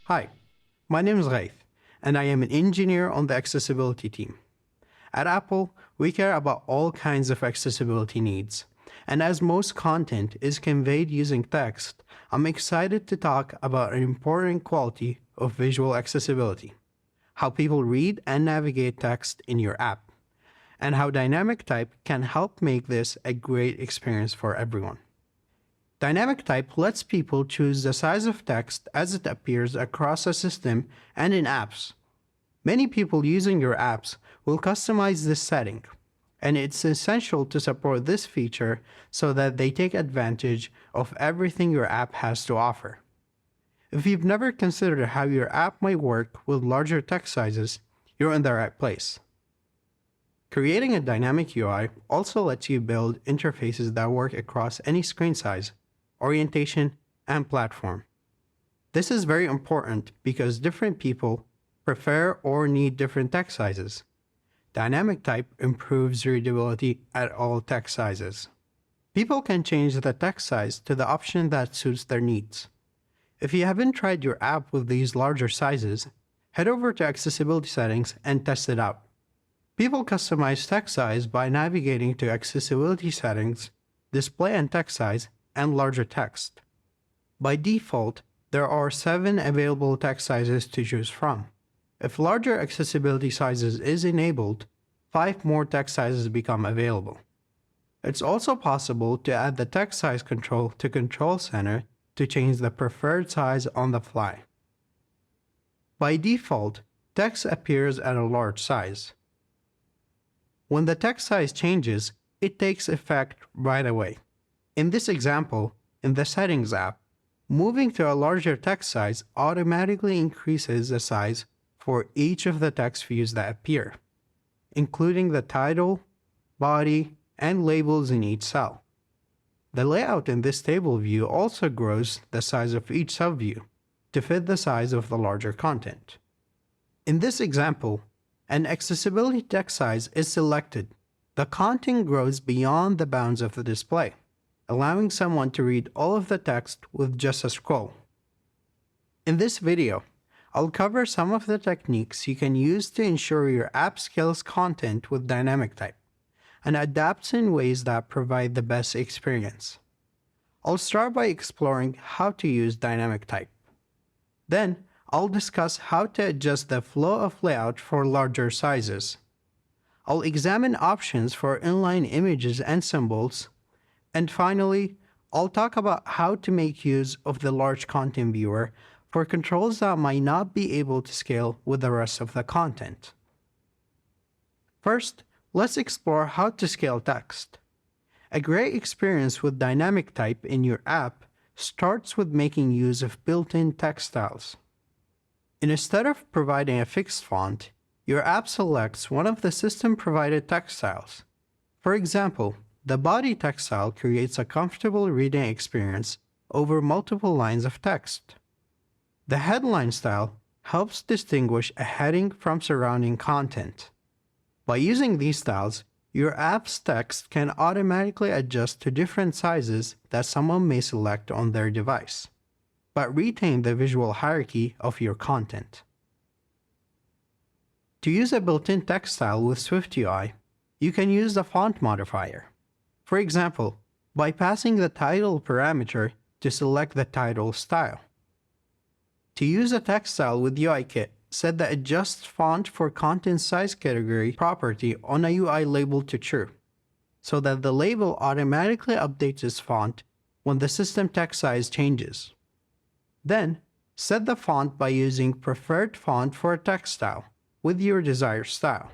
Hi, my name is Raif, and I am an engineer on the accessibility team. At Apple, we care about all kinds of accessibility needs, and as most content is conveyed using text, I'm excited to talk about an important quality of visual accessibility: how people read and navigate text in your app, and how dynamic type can help make this a great experience for everyone. Dynamic type lets people choose the size of text as it appears across a system and in apps. Many people using your apps will customize this setting, and it's essential to support this feature so that they take advantage of everything your app has to offer. If you've never considered how your app might work with larger text sizes, you're in the right place. Creating a dynamic UI also lets you build interfaces that work across any screen size, orientation, and platform. This is very important because different people prefer or need different text sizes. Dynamic type improves readability at all text sizes. People can change the text size to the option that suits their needs. If you haven't tried your app with these larger sizes, head over to Accessibility Settings and test it out. People customize text size by navigating to Accessibility Settings, Display and Text Size, and larger text. By default, there are 7 available text sizes to choose from. If larger accessibility sizes is enabled, 5 more text sizes become available. It's also possible to add the text size control to Control Center to change the preferred size on the fly. By default, text appears at a large size. When the text size changes, it takes effect right away. In this example, in the Settings app, moving to a larger text size automatically increases the size for each of the text views that appear, including the title, body, and labels in each cell. The layout in this table view also grows the size of each subview to fit the size of the larger content. In this example, an accessibility text size is selected. The content grows beyond the bounds of the display, allowing someone to read all of the text with just a scroll. In this video, I'll cover some of the techniques you can use to ensure your app scales content with dynamic type and adapts in ways that provide the best experience. I'll start by exploring how to use dynamic type. Then, I'll discuss how to adjust the flow of layout for larger sizes. I'll examine options for inline images and symbols. And finally, I'll talk about how to make use of the large content viewer for controls that might not be able to scale with the rest of the content. First, let's explore how to scale text. A great experience with dynamic type in your app starts with making use of built-in text styles. Instead of providing a fixed font, your app selects one of the system-provided text styles. For example, the body text style creates a comfortable reading experience over multiple lines of text. The headline style helps distinguish a heading from surrounding content. By using these styles, your app's text can automatically adjust to different sizes that someone may select on their device, but retain the visual hierarchy of your content. To use a built-in text style with SwiftUI, you can use the font modifier. For example, by passing the title parameter to select the title style. To use a text style with UIKit, set the Adjust Font for Content Size category property on a UI label to true, so that the label automatically updates its font when the system text size changes. Then, set the font by using Preferred Font for a text style with your desired style.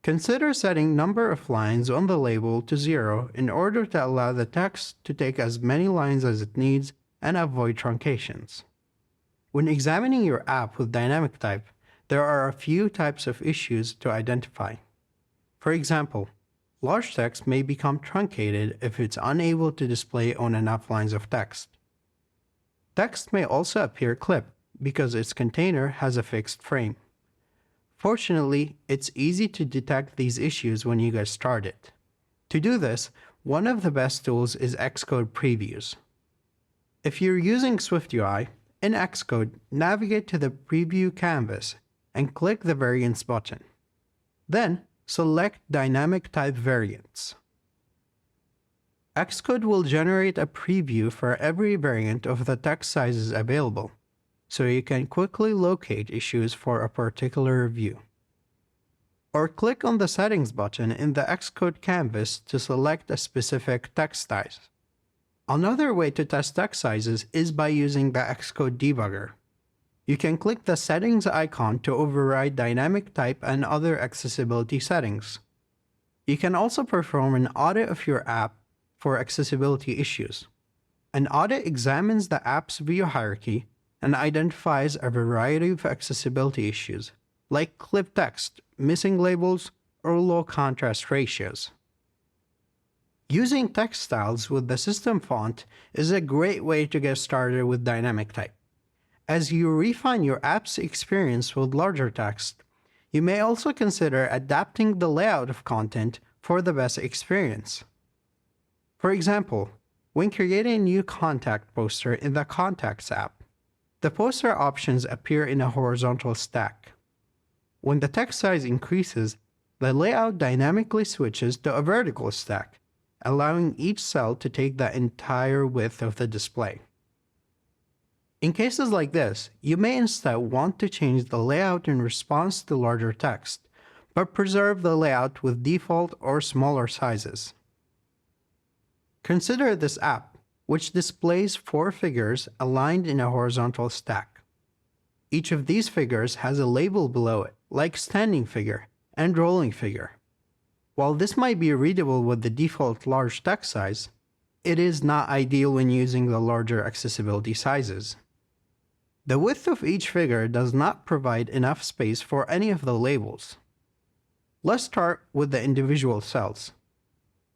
Consider setting number of lines on the label to 0 in order to allow the text to take as many lines as it needs and avoid truncations. When examining your app with dynamic type, there are a few types of issues to identify. For example, large text may become truncated if it's unable to display on enough lines of text. Text may also appear clipped because its container has a fixed frame. Fortunately, it's easy to detect these issues when you get started. To do this, one of the best tools is Xcode previews. If you're using SwiftUI, In Xcode, navigate to the Preview canvas and click the Variants button. Then, select Dynamic Type Variants. Xcode will generate a preview for every variant of the text sizes available, so you can quickly locate issues for a particular view. Or click on the Settings button in the Xcode canvas to select a specific text size. Another way to test text sizes is by using the Xcode debugger. You can click the Settings icon to override dynamic type and other accessibility settings. You can also perform an audit of your app for accessibility issues. An audit examines the app's view hierarchy and identifies a variety of accessibility issues, like clipped text, missing labels, or low contrast ratios. Using text styles with the system font is a great way to get started with dynamic type. As you refine your app's experience with larger text, you may also consider adapting the layout of content for the best experience. For example, when creating a new contact poster in the Contacts app, the poster options appear in a horizontal stack. When the text size increases, the layout dynamically switches to a vertical stack, allowing each cell to take the entire width of the display. In cases like this, you may instead want to change the layout in response to larger text, but preserve the layout with default or smaller sizes. Consider this app, which displays 4 figures aligned in a horizontal stack. Each of these figures has a label below it, like standing figure and rolling figure. While this might be readable with the default large text size, it is not ideal when using the larger accessibility sizes. The width of each figure does not provide enough space for any of the labels. Let's start with the individual cells.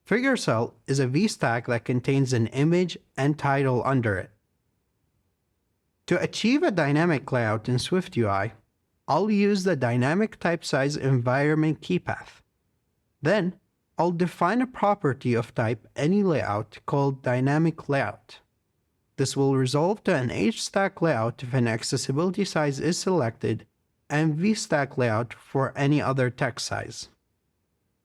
Figure cell is a VStack that contains an image and title under it. To achieve a dynamic layout in SwiftUI, I'll use the Dynamic Type Size Environment key path. Then, I'll define a property of type AnyLayout called Dynamic Layout. This will resolve to an HStack layout if an accessibility size is selected, and VStack layout for any other text size.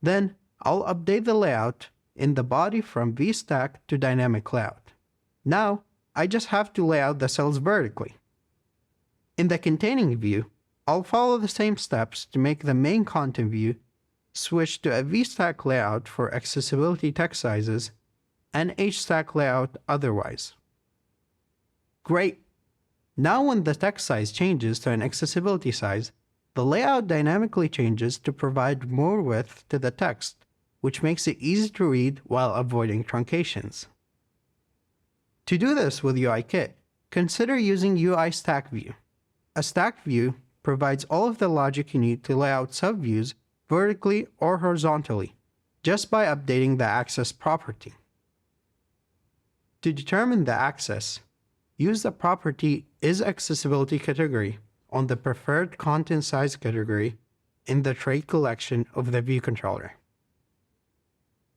Then, I'll update the layout in the body from VStack to Dynamic Layout. Now, I just have to lay out the cells vertically. In the Containing view, I'll follow the same steps to make the main content view switch to a VStack layout for accessibility text sizes and HStack layout otherwise. Great! Now when the text size changes to an accessibility size, the layout dynamically changes to provide more width to the text, which makes it easy to read while avoiding truncations. To do this with UIKit, consider using UI Stack View. A stack view provides all of the logic you need to lay out subviews vertically or horizontally, just by updating the axis property. To determine the axis, use the property isAccessibility category on the preferred content size category in the trait collection of the view controller.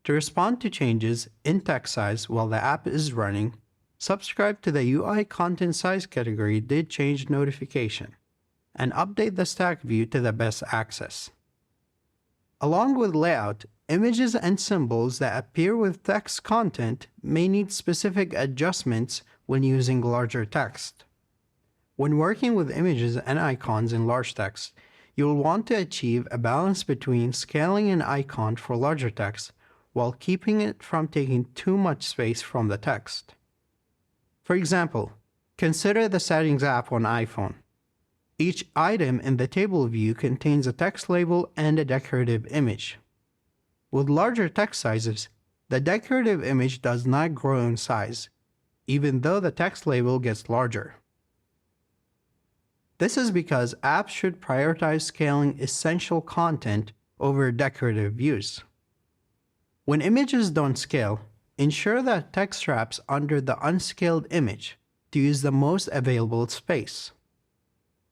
To respond to changes in text size while the app is running, subscribe to the UI Content Size category Did Change notification, and update the stack view to the best access. Along with layout, images and symbols that appear with text content may need specific adjustments when using larger text. When working with images and icons in large text, you'll want to achieve a balance between scaling an icon for larger text while keeping it from taking too much space from the text. For example, consider the Settings app on iPhone. Each item in the table view contains a text label and a decorative image. With larger text sizes, the decorative image does not grow in size, even though the text label gets larger. This is because apps should prioritize scaling essential content over decorative views. When images don't scale, ensure that text wraps under the unscaled image to use the most available space.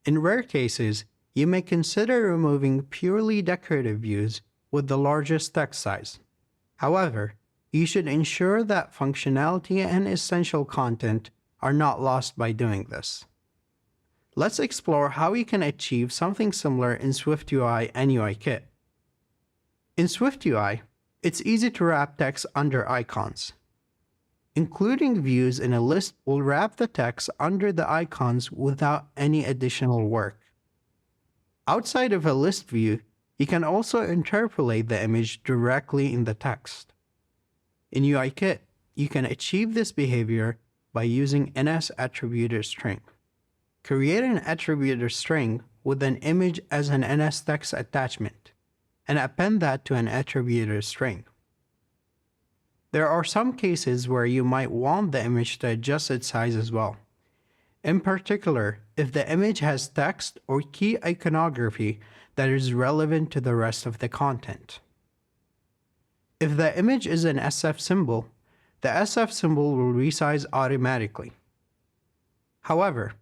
In rare cases, you may consider removing purely decorative views with the largest text size. However, you should ensure that functionality and essential content are not lost by doing this. Let's explore how you can achieve something similar in SwiftUI and UIKit. In SwiftUI, it's easy to wrap text under icons. Including views in a list will wrap the text under the icons without any additional work. Outside of a list view, you can also interpolate the image directly in the text. In UIKit, you can achieve this behavior by using NSAttributorString. Create an attributor string with an image as an NSText attachment, and append that to an attributor string. There are some cases where you might want the image to adjust its size as well. In particular, if the image has text or key iconography that is relevant to the rest of the content. If the image is an SF symbol, the SF symbol will resize automatically. However,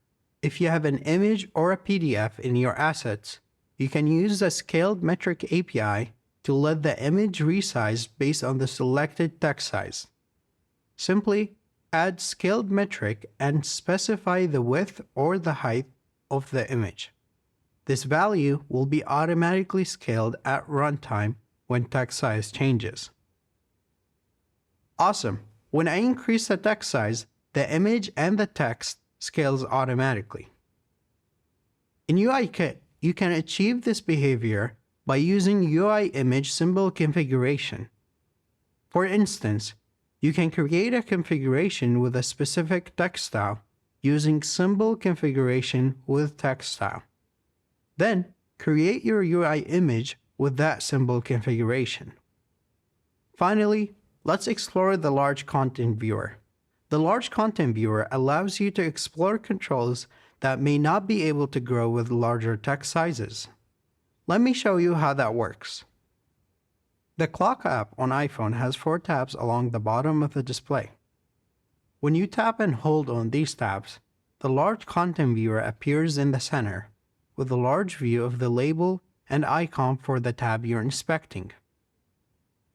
if you have an image or a PDF in your assets, you can use the Scaled Metric API to let the image resize based on the selected text size. Simply add Scaled Metric and specify the width or the height of the image. This value will be automatically scaled at runtime when text size changes. Awesome! When I increase the text size, the image and the text scales automatically. In UIKit, you can achieve this behavior by using UI image symbol configuration. For instance, you can create a configuration with a specific text style using symbol configuration with text style. Then, create your UI image with that symbol configuration. Finally, let's explore the Large Content Viewer. The Large Content Viewer allows you to explore controls that may not be able to grow with larger text sizes. Let me show you how that works. The Clock app on iPhone has 4 tabs along the bottom of the display. When you tap and hold on these tabs, the Large Content Viewer appears in the center, with a large view of the label and icon for the tab you're inspecting.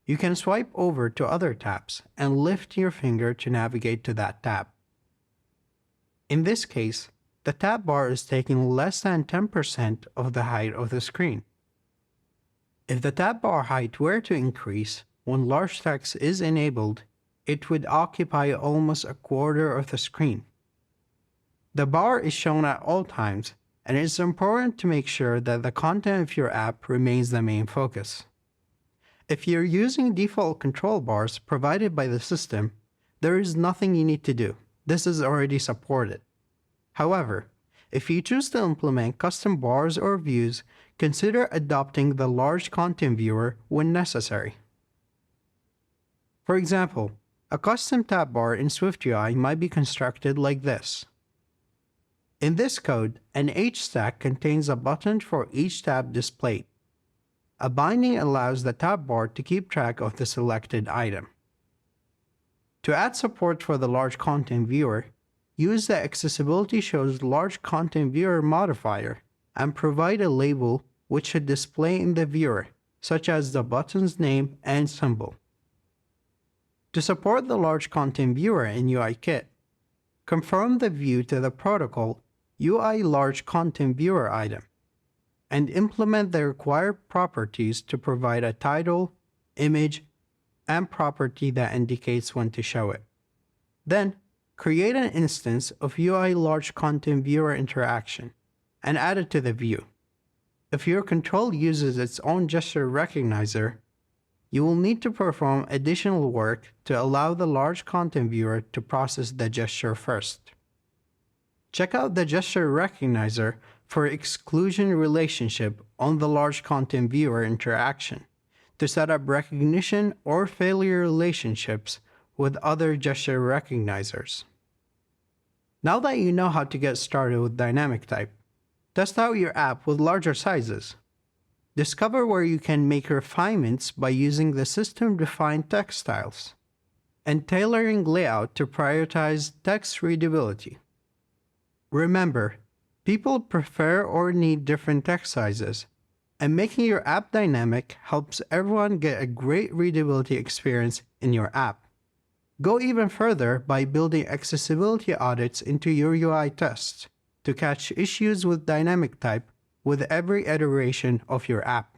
You can swipe over to other tabs and lift your finger to navigate to that tab. In this case, the tab bar is taking less than 10% of the height of the screen. If the tab bar height were to increase when large text is enabled, it would occupy almost a quarter of the screen. The bar is shown at all times, and it's important to make sure that the content of your app remains the main focus. If you're using default control bars provided by the system, there is nothing you need to do. This is already supported. However, if you choose to implement custom bars or views, consider adopting the Large Content Viewer when necessary. For example, a custom tab bar in SwiftUI might be constructed like this. In this code, an H stack contains a button for each tab displayed. A binding allows the tab bar to keep track of the selected item. To add support for the Large Content Viewer, use the Accessibility Shows Large Content Viewer modifier and provide a label which should display in the viewer, such as the button's name and symbol. To support the Large Content Viewer in UIKit, confirm the view to the protocol UI Large Content Viewer item, and implement the required properties to provide a title, image, and property that indicates when to show it. Then, create an instance of UI Large Content Viewer interaction and add it to the view. If your control uses its own gesture recognizer, you will need to perform additional work to allow the Large Content Viewer to process the gesture first. Check out the gesture recognizer for exclusion relationship on the Large Content Viewer interaction to set up recognition or failure relationships with other gesture recognizers. Now that you know how to get started with dynamic type, test out your app with larger sizes. Discover where you can make refinements by using the system-defined text styles and tailoring layout to prioritize text readability. Remember, people prefer or need different text sizes, and making your app dynamic helps everyone get a great readability experience in your app. Go even further by building accessibility audits into your UI tests to catch issues with dynamic type with every iteration of your app.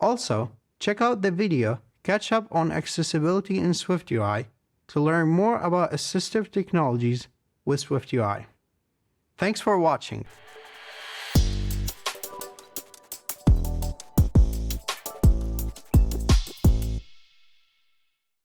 Also, check out the video Catch Up on Accessibility in SwiftUI to learn more about assistive technologies with SwiftUI. Thanks for watching.